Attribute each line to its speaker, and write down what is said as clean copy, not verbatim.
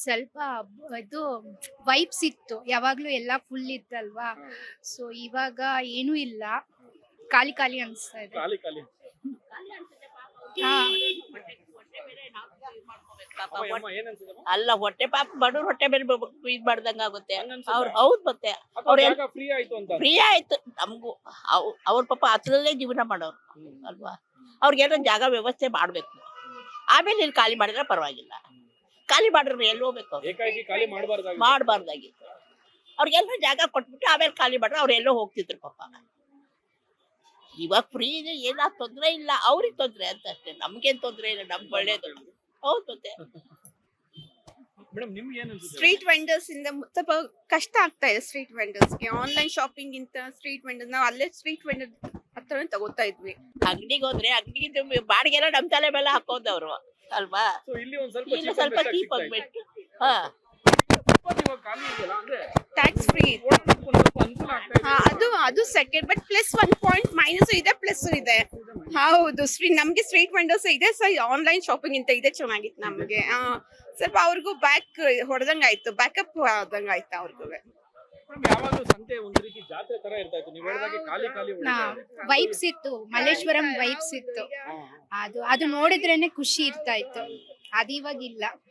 Speaker 1: ಸ್ವಲ್ಪ ಇದು ವೈಬ್ಸ್ ಇತ್ತು, ಯಾವಾಗ್ಲೂ ಎಲ್ಲ ಫುಲ್ ಇತ್ತಲ್ವಾ. ಸೊ ಇವಾಗ ಏನೂ ಇಲ್ಲ, ಖಾಲಿ ಖಾಲಿ ಅನ್ಸ್ತಾ ಇದೆ.
Speaker 2: ಖಾಲಿ ಖಾಲಿ.
Speaker 1: ಹಾ
Speaker 2: ಅಮ್ಮ ಏನ್ ಅನ್ಸುತ್ತಮ್ಮ?
Speaker 3: ಅಲ್ಲ ಹೊಟ್ಟೆ ಪಾಪ ಬಡವ್ರ ಹೊಟ್ಟೆ ಮೇಲೆ ಇದ್ ಮಾಡ್ದಂಗ ಆಗುತ್ತೆ.
Speaker 2: ಹಂಗ್ ಅನ್ಸುತ್ತಾ?
Speaker 3: ಅವ್ರು ಹೌದ್ ಮತ್ತೆ
Speaker 2: ಅಥವಾ
Speaker 3: ಅವ್ರೆಲ್ಲ
Speaker 2: ಜಾಗ ಫ್ರೀ ಆಯ್ತು ಅಂತ?
Speaker 3: ಫ್ರೀ ಆಯ್ತು ನಮ್ಗೂ. ಅವ್ರ ಪಾಪ ಹತ್ರದಲ್ಲೇ ಜೀವನ ಮಾಡೋರು ಅಲ್ವಾ. ಅವ್ರಿಗೇನೋ ಜಾಗ ವ್ಯವಸ್ಥೆ ಮಾಡ್ಬೇಕು, ಆಮೇಲೆ ಇಲ್ಲಿ ಖಾಲಿ ಮಾಡಿದ್ರೆ ಪರವಾಗಿಲ್ಲ. ಖಾಲಿ ಮಾಡಿದ್ರೆ ಎಲ್ಲಿ ಹೋಗ್ಬೇಕು ಅವ್ರು?
Speaker 2: ಏಕಾಏಕಿ ಖಾಲಿ ಮಾಡಬಾರ್ದಾಗಿತ್ತು.
Speaker 3: ಮಾಡ್ಬಾರ್ದಾಗಿತ್ತು. ಅವ್ರಿಗೆಲ್ಲ ಜಾಗ ಕೊಟ್ಬಿಟ್ಟು ಆಮೇಲೆ ಖಾಲಿ ಮಾಡಿದ್ರೆ ಅವ್ರು ಎಲ್ಲೋ ಹೋಗ್ತಿದ್ರು ಪಾಪ. ಇವಾಗ ಫ್ರೀ ಇದೆ, ಏನಾ ತೊಂದ್ರೆ ಇಲ್ಲ, ಅವ್ರಿಗೆ ತೊಂದ್ರೆ ಅಂತ ಅಷ್ಟೇ, ನಮ್ಗೇನ್ ತೊಂದ್ರೆ ಇಲ್ಲ, ನಮ್ಗೆ ಒಳ್ಳೇದು. ಹೌದ್ ಮತ್ತೆ
Speaker 2: ಮೇಡಮ್ ನಿಮ್ಗೆ ಏನ್ ಅನ್ಸುತ್ತೆ?
Speaker 4: ಸ್ಟ್ರೀಟ್ ವೆಂಡರ್ಸ್ ಇಂದ ಸ್ವಲ್ಪ ಕಷ್ಟ ಆಗ್ತಾ ಇದೆ. ಸ್ಟ್ರೀಟ್ ವೆಂಡರ್ಸ್ಗೆ ಆನ್ಲೈನ್ ಶಾಪಿಂಗ್ ಇಂತ ಸ್ಟ್ರೀಟ್ ವೆಂಡರ್ಸ್ ನಾವು ಅಲ್ಲೇ ಸ್ಟ್ರೀಟ್ ವೆಂಡರ್ ಹತ್ರನೇ ತಗೋತಾ ಇದ್ವಿ.
Speaker 3: ಅಂಗಡಿಗೆ ಹೋದ್ರೆ ಅಂಗಡಿಗೆ ಬಾಡಿಗೆ ಎಲ್ಲ ನಮ್ ತಲೆ ಮೇಲೆ ಹಾಕೋದವ್ರು ಅಲ್ವಾ.
Speaker 2: So ಇಲ್ಲಿ ಒಂದ್ ಸ್ವಲ್ಪ
Speaker 3: ಈಗ
Speaker 2: cheap and
Speaker 3: ಸ್ವಲ್ಪ
Speaker 2: best ಆಗಿ
Speaker 3: ಚೀಪ್
Speaker 2: ಸಿಗ್ತಾ ಇದೆ.
Speaker 3: ಆಗ್ಬಿಟ್ಟು ಹಾ
Speaker 2: ಫುಟ್ಪಾತ್ ಇವಾಗ ಖಾಲಿ ಇದೆಯಲ್ಲ, ಅಂದ್ರೆ
Speaker 4: ಟ್ಯಾಕ್ಸ್ ಫ್ರೀ.
Speaker 2: ಓಡಾಡೋದಕ್ಕೆ ಒಂದ್ ಸ್ವಲ್ಪ ಅನುಕೂಲ ಆಗ್ತಾ ಇದೆ.
Speaker 4: ಅದು second, but plus 1 point minus ಇದೆ, ಪ್ಲಸ್ ಇದೆ. ಹೌದು, ನಮ್ಗೆ ಸ್ಟ್ರೀಟ್ ವೆಂಡರ್ಸ್ ಇದೆ, ಸೊ ಆನ್ಲೈನ್ ಶಾಪಿಂಗ್ ಇಂತ ಇದೆ ಚೆನ್ನಾಗಿತ್ತು ನಮ್ಗೆ. ಸ್ವಲ್ಪ ಅವ್ರಿಗೂ ಬ್ಯಾಕ್ ಹೊಡೆದಂಗ ಆಯ್ತು, ಬ್ಯಾಕಪ್ ಆದಂಗ ಆಯ್ತು ಅವ್ರಿಗೂ.
Speaker 2: ಮೇಡಮ್ ಯಾವಾಗ್ಲೂ ಸಂತೆ ಒಂದ್ ರೀತಿ ಜಾತ್ರೆ ತರ ಇರ್ತಾ ಇತ್ತು, ನೀವ್ ಹೇಳಿದಾಗೆ ಖಾಲಿ ಖಾಲಿ ಉಳಿತಾ ಇದೆ.
Speaker 1: ವೈಬ್ಸ್ ಇತ್ತು, ಮಲ್ಲೇಶ್ವರಂ ವೈಬ್ಸ್ ಇತ್ತು. ಅದು ನೋಡಿದ್ರೇನೆ ಖುಷಿ ಇರ್ತಾ ಇತ್ತು, ಅದು ಇವಾಗಿಲ್ಲ.